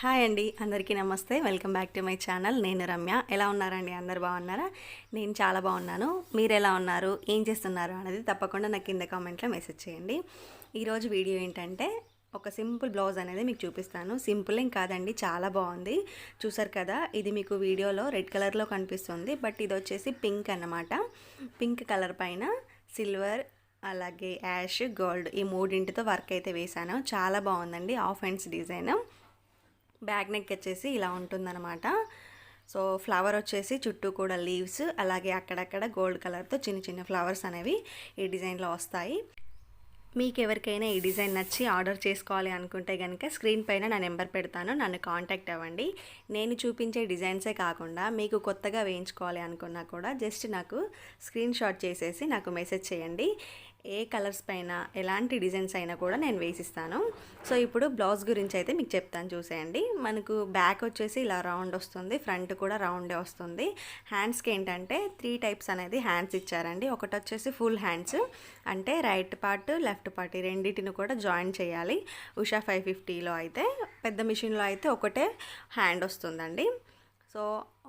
Hi అండి, అందరికీ నమస్తే. Welcome back to my channel. నేను రమ్య. ఎలా ఉన్నారండి? అందరు బాగున్నారా? నేను చాలా బాగున్నాను. మీరు ఎలా ఉన్నారు, ఏం చేస్తున్నారు అనేది తప్పకుండా నాకు కింద కామెంట్లో మెసేజ్ చేయండి. ఈరోజు వీడియో ఏంటంటే ఒక సింపుల్ బ్లౌజ్ అనేది మీకు చూపిస్తాను. సింపుల్ ఏం కాదండి, చాలా బాగుంది. చూసారు కదా, ఇది మీకు వీడియోలో రెడ్ కలర్లో కనిపిస్తుంది, బట్ ఇది వచ్చేసి పింక్ అన్నమాట. పింక్ కలర్ పైన సిల్వర్ అలాగే యాష్, గోల్డ్ ఈ మూడింటితో వర్క్ అయితే వేశాను. చాలా బాగుందండి. Half hands design. Back neck వచ్చేసి ఇలా ఉంటుందన్నమాట. సో ఫ్లవర్ వచ్చేసి చుట్టూ కూడా లీవ్స్, అలాగే అక్కడక్కడ గోల్డ్ కలర్తో చిన్న చిన్న ఫ్లవర్స్ అనేవి ఈ డిజైన్లో వస్తాయి. మీకు ఎవరికైనా ఈ డిజైన్ నచ్చి ఆర్డర్ చేసుకోవాలి అనుకుంటే కనుక స్క్రీన్ పైన నా నెంబర్ పెడతాను, నన్ను కాంటాక్ట్ అవ్వండి. నేను చూపించే డిజైన్సే కాకుండా మీకు కొత్తగా వేయించుకోవాలి అనుకున్నా కూడా జస్ట్ నాకు స్క్రీన్ షాట్ చేసేసి నాకు మెసేజ్ చేయండి. ఏ కలర్స్ పైన ఎలాంటి డిజైన్స్ అయినా కూడా నేను వేసిస్తాను. సో ఇప్పుడు బ్లౌజ్ గురించి అయితే మీకు చెప్తాను, చూసేయండి. మనకు బ్యాక్ వచ్చేసి ఇలా రౌండ్ వస్తుంది, ఫ్రంట్ కూడా రౌండే వస్తుంది. హ్యాండ్స్కి ఏంటంటే 3 టైప్స్ అనేది హ్యాండ్స్ ఇచ్చారండి. ఒకటి వచ్చేసి ఫుల్ హ్యాండ్స్, అంటే రైట్ పార్ట్ లెఫ్ట్ పార్ట్ ఈ రెండింటిని కూడా జాయిన్ చేయాలి. ఉషా 550లో అయితే, పెద్ద మిషన్లో అయితే ఒకటే హ్యాండ్ వస్తుందండి. సో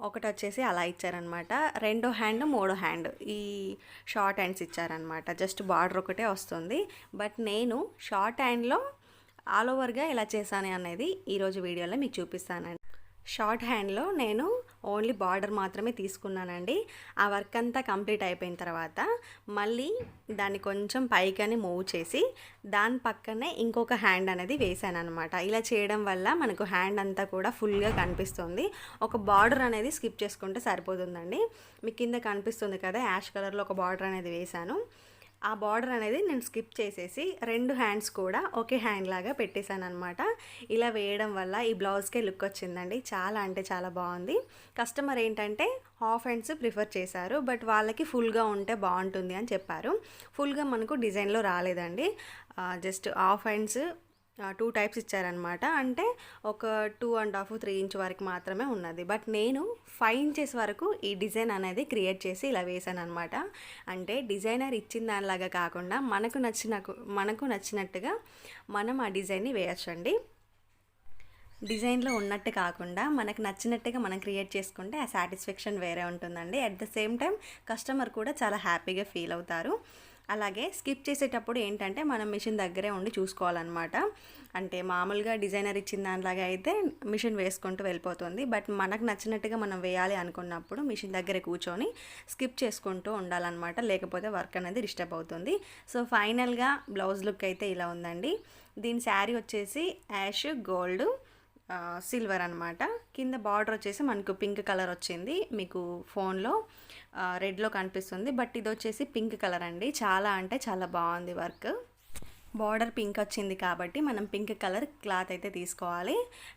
ఒకటి వచ్చేసి అలా ఇచ్చారనమాట. రెండో హ్యాండ్ మూడో హ్యాండ్ ఈ షార్ట్ హ్యాండ్స్ ఇచ్చారనమాట. జస్ట్ బార్డర్ ఒకటే వస్తుంది. బట్ నేను షార్ట్ హ్యాండ్లో ఆల్ ఓవర్గా ఎలా చేశాను అనేది ఈరోజు వీడియోలో మీకు చూపిస్తానండి. షార్ట్ హ్యాండ్లో నేను ఓన్లీ బార్డర్ మాత్రమే తీసుకున్నానండి. ఆ వర్క్ అంతా కంప్లీట్ అయిపోయిన తర్వాత మళ్ళీ దాన్ని కొంచెం పైకని మూవ్ చేసి దాని పక్కనే ఇంకొక హ్యాండ్ అనేది వేసాను అనమాట. ఇలా చేయడం వల్ల మనకు హ్యాండ్ అంతా కూడా ఫుల్గా కనిపిస్తుంది. ఒక బార్డర్ అనేది స్కిప్ చేసుకుంటే సరిపోతుందండి. మీకు కింద కనిపిస్తుంది కదా, యాష్ కలర్లో ఒక బార్డర్ అనేది వేసాను. ఆ బార్డర్ అనేది నేను స్కిప్ చేసేసి 2 హ్యాండ్స్ కూడా ఒకే హ్యాండ్ లాగా పెట్టేశాను అనమాట. ఇలా వేయడం వల్ల ఈ బ్లౌజ్కే లుక్ వచ్చిందండి. చాలా అంటే చాలా బాగుంది. కస్టమర్ ఏంటంటే హాఫ్ హ్యాండ్స్ ప్రిఫర్ చేశారు, బట్ వాళ్ళకి ఫుల్గా ఉంటే బాగుంటుంది అని చెప్పారు. ఫుల్గా మనకు డిజైన్లో రాలేదండి. జస్ట్ హాఫ్ హ్యాండ్స్ 2 టైప్స్ ఇచ్చారనమాట. అంటే ఒక 2.5 3 ఇంచ్ వరకు మాత్రమే ఉన్నది. బట్ నేను 5 ఇంచెస్ వరకు ఈ డిజైన్ అనేది క్రియేట్ చేసి ఇలా వేసాను అనమాట. అంటే డిజైనర్ ఇచ్చిన దానిలాగా కాకుండా మనకు నచ్చినట్టుగా మనం ఆ డిజైన్ని వేయచ్చండి. డిజైన్లో ఉన్నట్టు కాకుండా మనకు నచ్చినట్టుగా మనం క్రియేట్ చేసుకుంటే ఆ సాటిస్ఫాక్షన్ వేరే ఉంటుందండి. At the same time customer కూడా చాలా హ్యాపీగా ఫీల్ అవుతారు. అలాగే స్కిప్ చేసేటప్పుడు ఏంటంటే మనం మిషన్ దగ్గరే ఉండి చూసుకోవాలన్నమాట. అంటే మామూలుగా డిజైనర్ ఇచ్చిన దానిలాగా అయితే మిషన్ వేసుకుంటూ వెళ్ళిపోతుంది. బట్ మనకు నచ్చినట్టుగా మనం వేయాలి అనుకున్నప్పుడు మిషన్ దగ్గరే కూర్చొని స్కిప్ చేసుకుంటూ ఉండాలన్నమాట. లేకపోతే వర్క్ అనేది డిస్టర్బ్ అవుతుంది. సో ఫైనల్గా బ్లౌజ్ లుక్ అయితే ఇలా ఉందండి. దీని శారీ వచ్చేసి యాష్, గోల్డ్, సిల్వర్ అనమాట. కింద బార్డర్ వచ్చేసి మనకు పింక్ కలర్ వచ్చింది. మీకు ఫోన్లో రెడ్లో కనిపిస్తుంది, బట్ ఇది వచ్చేసి పింక్ కలర్ అండి. చాలా అంటే చాలా బాగుంది వర్క్. బార్డర్ పింక్ వచ్చింది కాబట్టి మనం పింక్ కలర్ క్లాత్ అయితే తీసుకోవాలి.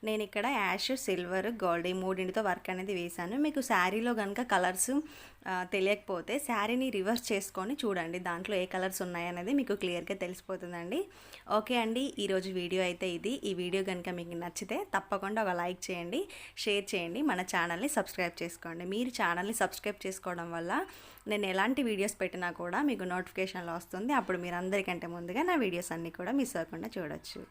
నేను ఇక్కడ యాష్, సిల్వర్, గోల్డ్ ఈ మూడింటితో వర్క్ అనేది వేశాను. మీకు శారీలో కనుక కలర్స్ తెలియకపోతే శారీని రివర్స్ చేసుకొని చూడండి, దాంట్లో ఏ కలర్స్ ఉన్నాయనేది మీకు క్లియర్గా తెలిసిపోతుందండి. ఓకే అండి, ఈరోజు వీడియో అయితే ఇది. ఈ వీడియో కనుక మీకు నచ్చితే తప్పకుండా ఒక లైక్ చేయండి, షేర్ చేయండి, మన ఛానల్ని సబ్స్క్రైబ్ చేసుకోండి. మీరు ఛానల్ని సబ్స్క్రైబ్ చేసుకోవడం వల్ల నేను ఎలాంటి వీడియోస్ పెట్టినా కూడా మీకు నోటిఫికేషన్లో వస్తుంది. అప్పుడు మీరు అందరికంటే ముందుగా నా వీడియోస్ అన్నీ కూడా మిస్ అవ్వకుండా చూడొచ్చు.